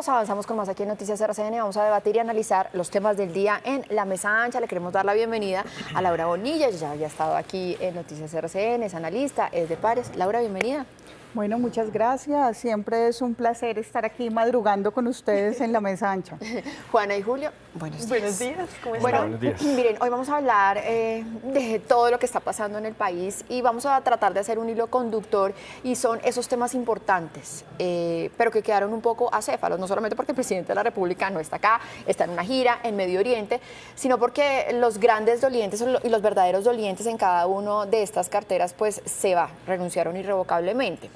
Avanzamos con más aquí en Noticias RCN. Vamos a debatir y analizar los temas del día en la mesa ancha. Le queremos dar la bienvenida a Laura Bonilla. Ya había estado aquí en Noticias RCN, es analista, es de Pares. Laura, bienvenida. Bueno, muchas gracias. Siempre es un placer estar aquí madrugando con ustedes en la mesa ancha. Juana y Julio, buenos días. Buenos días, ¿cómo están? Bueno, Buenos días. miren, hoy vamos a hablar de todo lo que está pasando en el país y vamos a tratar de hacer un hilo conductor y son esos temas importantes, pero que quedaron un poco acéfalos, no solamente porque el presidente de la República no está acá, está en una gira en Medio Oriente, sino porque los grandes dolientes y los verdaderos dolientes en cada uno de estas carteras pues renunciaron irrevocablemente.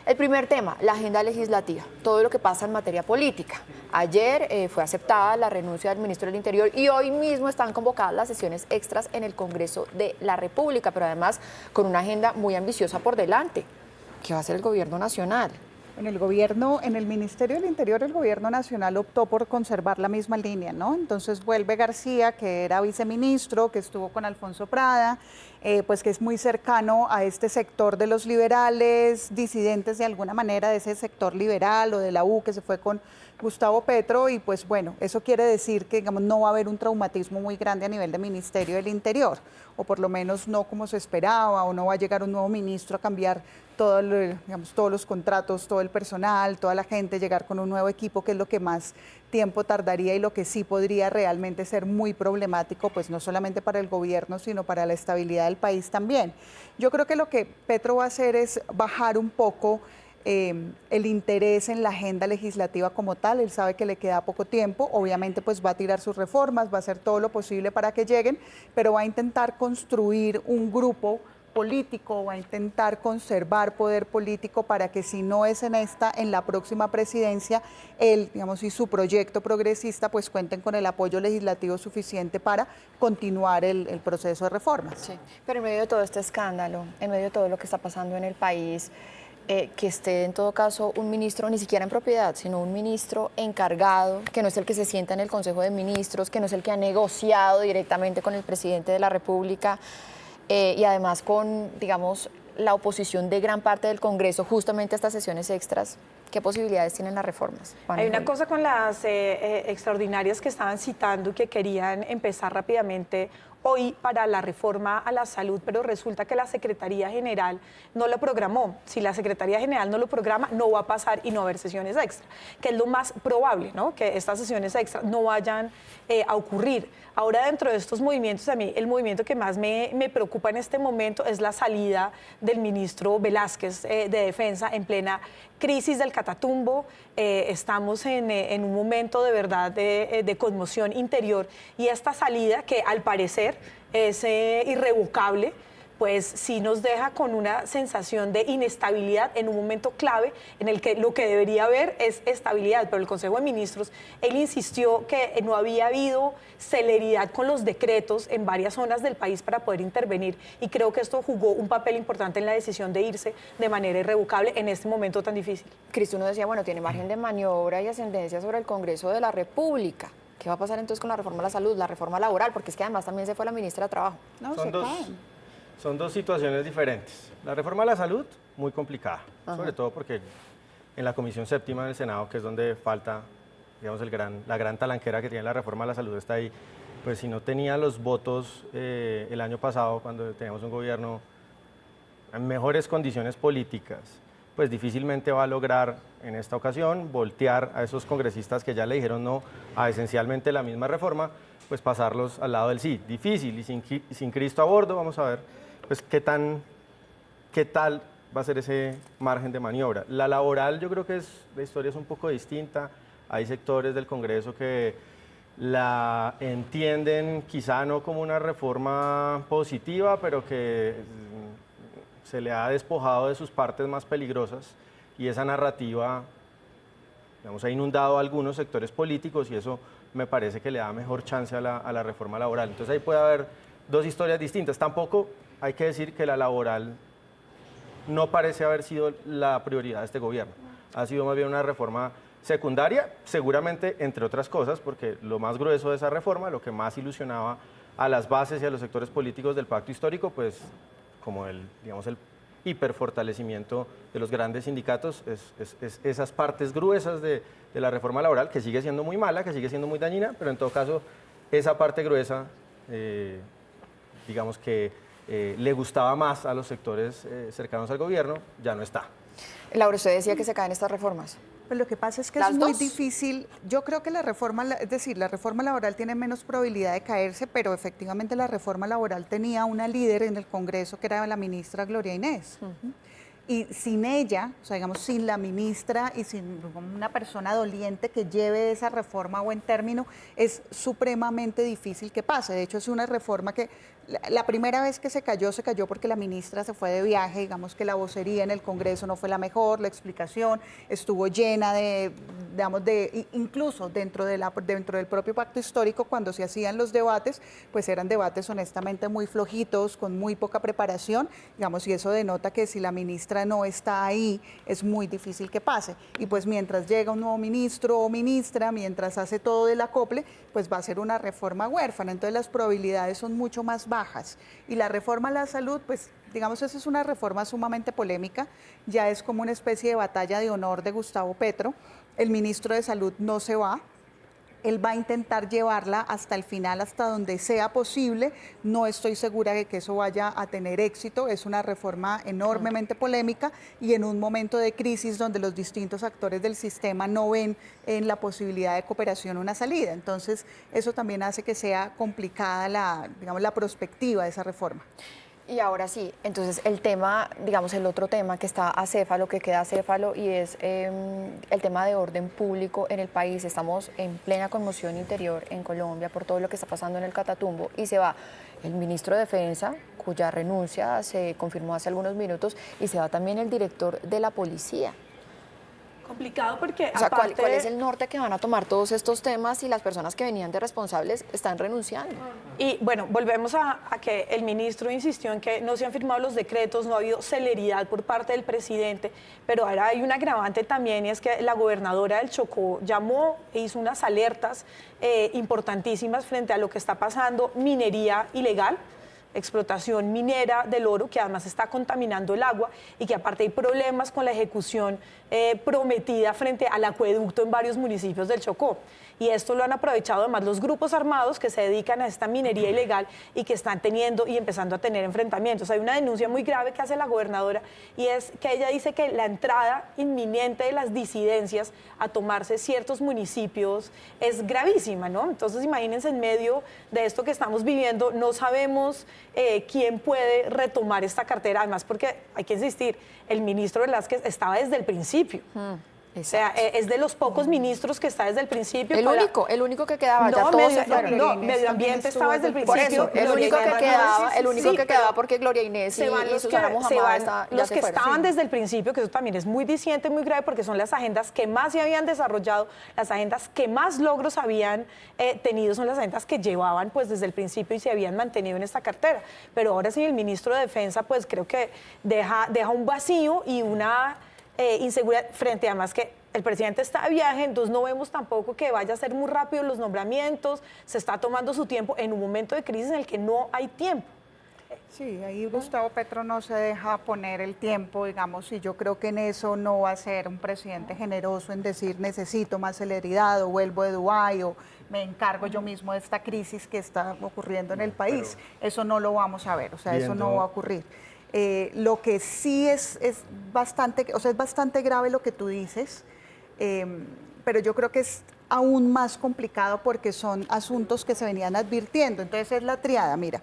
El primer tema, la agenda legislativa, todo lo que pasa en materia política. Ayer fue aceptada la renuncia del ministro del Interior y hoy mismo están convocadas las sesiones extras en el Congreso de la República, pero además con una agenda muy ambiciosa por delante, que va a ser el gobierno nacional. En el Ministerio del Interior, el gobierno nacional optó por conservar la misma línea, ¿no? Entonces vuelve García, que era viceministro, que estuvo con Alfonso Prada, pues que es muy cercano a este sector de los liberales, disidentes de alguna manera de ese sector liberal o de la U que se fue con Gustavo Petro, y pues bueno, eso quiere decir que digamos, no va a haber un traumatismo muy grande a nivel del Ministerio del Interior, o por lo menos no como se esperaba, o no va a llegar un nuevo ministro a cambiar todos los contratos, todo el personal, toda la gente, llegar con un nuevo equipo, que es lo que más tiempo tardaría y lo que sí podría realmente ser muy problemático, pues no solamente para el gobierno, sino para la estabilidad del país también. Yo creo que lo que Petro va a hacer es bajar un poco el interés en la agenda legislativa como tal. Él sabe que le queda poco tiempo, obviamente pues va a tirar sus reformas, va a hacer todo lo posible para que lleguen, pero va a intentar construir un grupo político, va a intentar conservar poder político para que si no es en la próxima presidencia, él, digamos, y su proyecto progresista, pues cuenten con el apoyo legislativo suficiente para continuar el proceso de reformas. Sí, pero en medio de todo este escándalo, en medio de todo lo que está pasando en el país, que esté en todo caso un ministro, ni siquiera en propiedad, sino un ministro encargado, que no es el que se sienta en el Consejo de Ministros, que no es el que ha negociado directamente con el presidente de la República, y además con, digamos, la oposición de gran parte del Congreso justamente a estas sesiones extras. ¿Qué posibilidades tienen las reformas? Hay una cosa con las extraordinarias que estaban citando que querían empezar rápidamente hoy para la reforma a la salud, pero resulta que la Secretaría General no lo programó. Si la Secretaría General no lo programa, no va a pasar y no va a haber sesiones extra, que es lo más probable, ¿no? Que estas sesiones extra no vayan a ocurrir. Ahora, dentro de estos movimientos, a mí el movimiento que más me preocupa en este momento es la salida del ministro Velázquez de Defensa en plena crisis del Catatumbo. Estamos en un momento de verdad de conmoción interior, y esta salida, que al parecer es irrevocable, pues sí nos deja con una sensación de inestabilidad en un momento clave en el que lo que debería haber es estabilidad. Pero el Consejo de Ministros, él insistió que no había habido celeridad con los decretos en varias zonas del país para poder intervenir, y creo que esto jugó un papel importante en la decisión de irse de manera irrevocable en este momento tan difícil. Cristo decía, bueno, tiene margen de maniobra y ascendencia sobre el Congreso de la República. ¿Qué va a pasar entonces con la reforma a la salud, la reforma laboral? Porque es que además también se fue la ministra de Trabajo. No, se caen. Son dos situaciones diferentes. La reforma a la salud, muy complicada, sobre todo porque en la Comisión Séptima del Senado, que es donde falta, digamos, la gran talanquera que tiene la reforma a la salud, está ahí. Pues si no tenía los votos el año pasado, cuando teníamos un gobierno en mejores condiciones políticas, pues difícilmente va a lograr en esta ocasión voltear a esos congresistas que ya le dijeron no a esencialmente la misma reforma, pues pasarlos al lado del sí. Difícil, y sin Cristo a bordo. Vamos a ver pues qué tal va a ser ese margen de maniobra. La laboral, yo creo que la historia es un poco distinta. Hay sectores del Congreso que la entienden quizá no como una reforma positiva, pero que se le ha despojado de sus partes más peligrosas, y esa narrativa, digamos, ha inundado a algunos sectores políticos, y eso me parece que le da mejor chance a la reforma laboral. Entonces ahí puede haber dos historias distintas. Tampoco hay que decir que la laboral no parece haber sido la prioridad de este gobierno. Ha sido más bien una reforma secundaria, seguramente entre otras cosas, porque lo más grueso de esa reforma, lo que más ilusionaba a las bases y a los sectores políticos del pacto histórico, pues como digamos, el hiperfortalecimiento de los grandes sindicatos, es esas partes gruesas de la reforma laboral, que sigue siendo muy mala, que sigue siendo muy dañina, pero en todo caso, esa parte gruesa, digamos que le gustaba más a los sectores cercanos al gobierno, ya no está. Laura, usted decía que se caen estas reformas. Pues lo que pasa es que ¿Las es muy dos? difícil. Yo creo que la reforma, es decir, la reforma laboral tiene menos probabilidad de caerse, pero efectivamente la reforma laboral tenía una líder en el Congreso que era la ministra Gloria Inés. Y sin ella, o sea, digamos, sin la ministra y sin una persona doliente que lleve esa reforma a buen término, es supremamente difícil que pase. De hecho, es una reforma que la primera vez que se cayó porque la ministra se fue de viaje, digamos que la vocería en el Congreso no fue la mejor, la explicación estuvo llena incluso dentro del propio pacto histórico, cuando se hacían los debates, pues eran debates honestamente muy flojitos, con muy poca preparación, digamos, y eso denota que si la ministra no está ahí, es muy difícil que pase. Y pues mientras llega un nuevo ministro o ministra, mientras hace todo el acople, pues va a ser una reforma huérfana, entonces las probabilidades son mucho más bajas. Y la reforma a la salud, pues digamos, esa es una reforma sumamente polémica, ya es como una especie de batalla de honor de Gustavo Petro. El ministro de Salud no se va, él va a intentar llevarla hasta el final, hasta donde sea posible. No estoy segura de que eso vaya a tener éxito. Es una reforma enormemente polémica y en un momento de crisis donde los distintos actores del sistema no ven en la posibilidad de cooperación una salida. Entonces, eso también hace que sea complicada digamos, la perspectiva de esa reforma. Y ahora sí, entonces el tema, digamos, el otro tema que está acéfalo, que queda acéfalo, y es el tema de orden público en el país. Estamos en plena conmoción interior en Colombia por todo lo que está pasando en el Catatumbo, y se va el ministro de Defensa, cuya renuncia se confirmó hace algunos minutos, y se va también el director de la policía. Complicado porque O sea, ¿cuál aparte es el norte que van a tomar todos estos temas si las personas que venían de responsables están renunciando? Y bueno, volvemos a que el ministro insistió en que no se han firmado los decretos, no ha habido celeridad por parte del presidente, pero ahora hay un agravante también, y es que la gobernadora del Chocó llamó e hizo unas alertas importantísimas frente a lo que está pasando, minería ilegal, explotación minera del oro, que además está contaminando el agua y que aparte hay problemas con la ejecución prometida frente al acueducto en varios municipios del Chocó. Y esto lo han aprovechado además los grupos armados que se dedican a esta minería ilegal y que están teniendo y empezando a tener enfrentamientos. Hay una denuncia muy grave que hace la gobernadora, y es que ella dice que la entrada inminente de las disidencias a tomarse ciertos municipios es gravísima, ¿no? Entonces imagínense, en medio de esto que estamos viviendo, no sabemos quién puede retomar esta cartera, además porque hay que insistir, el ministro Velázquez estaba desde el principio. O sea, es de los pocos ministros que está desde el principio. El único que quedaba, ya No, todos medio, se fueron. no, medio ambiente estaba desde el Por principio. eso, el único que quedaba, porque Gloria Inés se van y los Susana Mohamed los que estaban desde el principio, que eso también es muy diciente, muy grave, porque son las agendas que más se habían desarrollado, las agendas que más logros habían tenido, son las agendas que llevaban pues desde el principio y se habían mantenido en esta cartera. Pero ahora sí, el ministro de Defensa pues creo que deja un vacío y una inseguridad frente, además que el presidente está de viaje, entonces no vemos tampoco que vaya a ser muy rápido los nombramientos, se está tomando su tiempo en un momento de crisis en el que no hay tiempo. Sí, ahí Gustavo Petro no se deja poner el tiempo, digamos, y yo creo que en eso no va a ser un presidente generoso en decir necesito más celeridad o vuelvo de Dubái o me encargo yo mismo de esta crisis que está ocurriendo en el país. Eso no lo vamos a ver, o sea, eso no va a ocurrir. Lo que sí es bastante, o sea, es bastante grave lo que tú dices, pero yo creo que es aún más complicado porque son asuntos que se venían advirtiendo. Entonces es la triada, mira,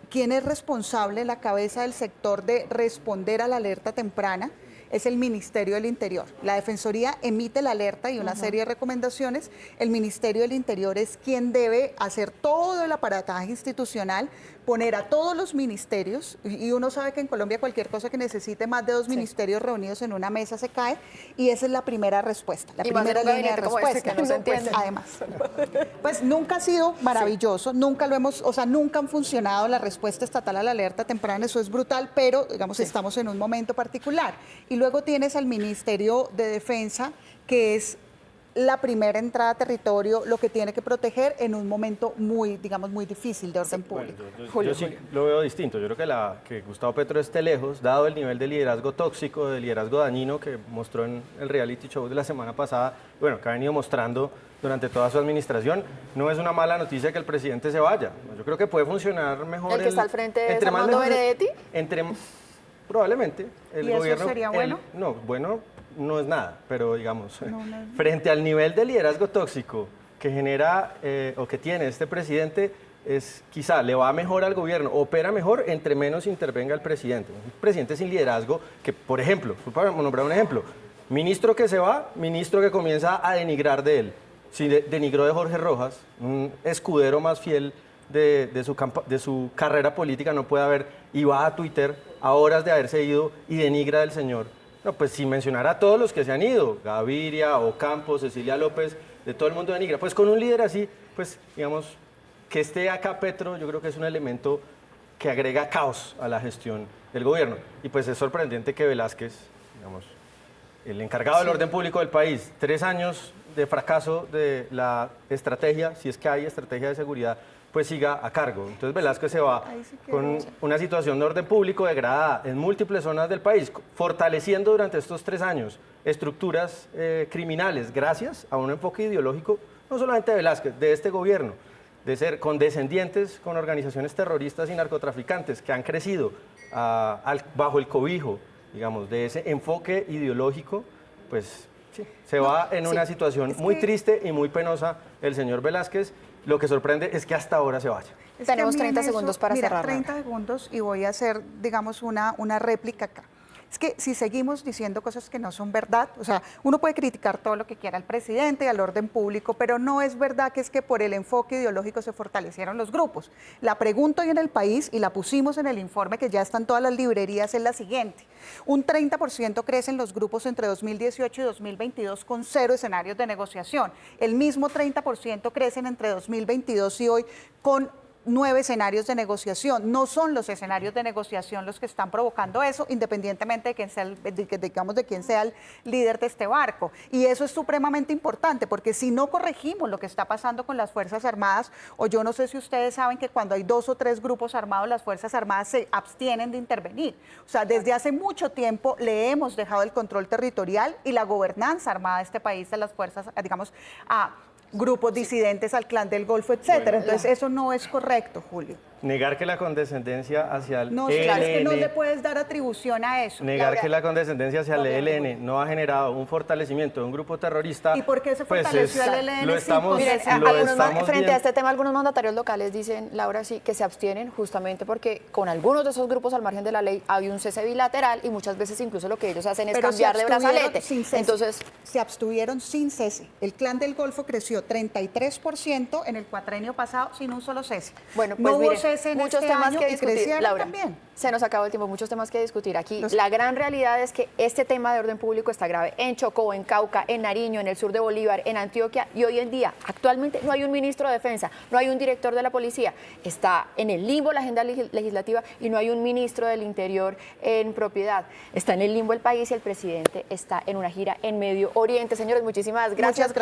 ¿quién es responsable, la cabeza del sector de responder a la alerta temprana? Es el Ministerio del Interior. La Defensoría emite la alerta y una serie de recomendaciones. El Ministerio del Interior es quien debe hacer todo el aparataje institucional, poner a todos los ministerios, y uno sabe que en Colombia cualquier cosa que necesite más de 2 ministerios reunidos en una mesa se cae, y esa es la primera respuesta, la primera línea de respuesta. Que no se entiende. Además, pues nunca ha sido maravilloso, nunca lo hemos, o sea, nunca han funcionado la respuesta estatal a la alerta temprana, eso es brutal, pero digamos estamos en un momento particular. Y luego tienes al Ministerio de Defensa, que es la primera entrada a territorio, lo que tiene que proteger en un momento muy, digamos, muy difícil de orden público. Yo sí lo veo distinto. Yo creo que Gustavo Petro esté lejos, dado el nivel de liderazgo tóxico, de liderazgo dañino que mostró en el reality show de la semana pasada, bueno, que ha venido mostrando durante toda su administración. No es una mala noticia que el presidente se vaya. Yo creo que puede funcionar mejor. ¿El que está al frente es entre más Armando lejos- Benedetti? ¿Y Probablemente. eso sería bueno? No, bueno no es nada, pero digamos, frente al nivel de liderazgo tóxico que genera o que tiene este presidente, quizá le va mejor al gobierno, opera mejor entre menos intervenga el presidente. Un presidente sin liderazgo que, por ejemplo, para nombrar un ejemplo, ministro que se va, ministro que comienza a denigrar de él. Si denigró de Jorge Rojas, un escudero más fiel de su carrera política, no puede haber, y va a Twitter a horas de haberse ido y denigra del señor. No, pues sin mencionar a todos los que se han ido, Gaviria, Ocampo, Cecilia López, de todo el mundo denigra. Pues con un líder así, pues digamos, que esté acá Petro, yo creo que es un elemento que agrega caos a la gestión del gobierno. Y pues es sorprendente que Velázquez, digamos, el encargado del orden público del país, 3 años de fracaso de la estrategia, si es que hay estrategia de seguridad, pues siga a cargo. Entonces Velázquez se va con una situación de orden público degradada en múltiples zonas del país, fortaleciendo durante estos 3 años estructuras criminales gracias a un enfoque ideológico, no solamente de Velázquez, de este gobierno, de ser condescendientes con organizaciones terroristas y narcotraficantes que han crecido bajo el cobijo, digamos, de ese enfoque ideológico, pues sí, se va en una situación muy triste y muy penosa el señor Velázquez. Lo que sorprende es que hasta ahora se vaya. Es que Tenemos a mí en 30 segundos para mira, cerrar, 30 segundos y voy a hacer, digamos, una réplica acá. Es que si seguimos diciendo cosas que no son verdad, o sea, uno puede criticar todo lo que quiera al presidente y al orden público, pero no es verdad que es que por el enfoque ideológico se fortalecieron los grupos. La pregunta hoy en el país, y la pusimos en el informe que ya está en todas las librerías, es la siguiente. Un 30% crecen los grupos entre 2018 y 2022 con 0 escenarios de negociación. El mismo 30% crecen entre 2022 y hoy con 9 escenarios de negociación. No son los escenarios de negociación los que están provocando eso, independientemente de quién sea de quién sea el líder de este barco. Y eso es supremamente importante, porque si no corregimos lo que está pasando con las Fuerzas Armadas, o yo no sé si ustedes saben que cuando hay 2 o 3 grupos armados, las Fuerzas Armadas se abstienen de intervenir. O sea, desde hace mucho tiempo le hemos dejado el control territorial y la gobernanza armada de este país, de las fuerzas, digamos, a grupos disidentes al Clan del Golfo, etcétera. Entonces, eso no es correcto, Julio. Negar que la condescendencia hacia el No, ELN, claro, es que no le puedes dar atribución a eso. negar que la condescendencia hacia el ELN no ha generado un fortalecimiento de un grupo terrorista. ¿Y por qué se pues fortaleció el ELN Lo sin estamos, poder- Miren, lo algunos estamos frente viendo. a este tema, algunos mandatarios locales dicen, Laura, sí, que se abstienen justamente porque con algunos de esos grupos al margen de la ley hay un cese bilateral y muchas veces incluso lo que ellos hacen es Pero cambiar de brazalete. sin cese. Entonces, Se abstuvieron sin cese. El Clan del Golfo creció 33% en el cuatrenio pasado sin un solo cese. bueno, no pues hubo miren, cese en muchos este temas año que y discutir, crecieron Laura. también. Se nos acabó el tiempo, muchos temas que discutir aquí. Los- La gran realidad es que este tema de orden público está grave en Chocó, en Cauca, en Nariño, en el sur de Bolívar, en Antioquia, y hoy en día, actualmente, no hay un ministro de Defensa, no hay un director de la policía, está en el limbo la agenda legislativa y no hay un ministro del Interior en propiedad. Está en el limbo el país y el presidente está en una gira en Medio Oriente. Señores, muchísimas gracias.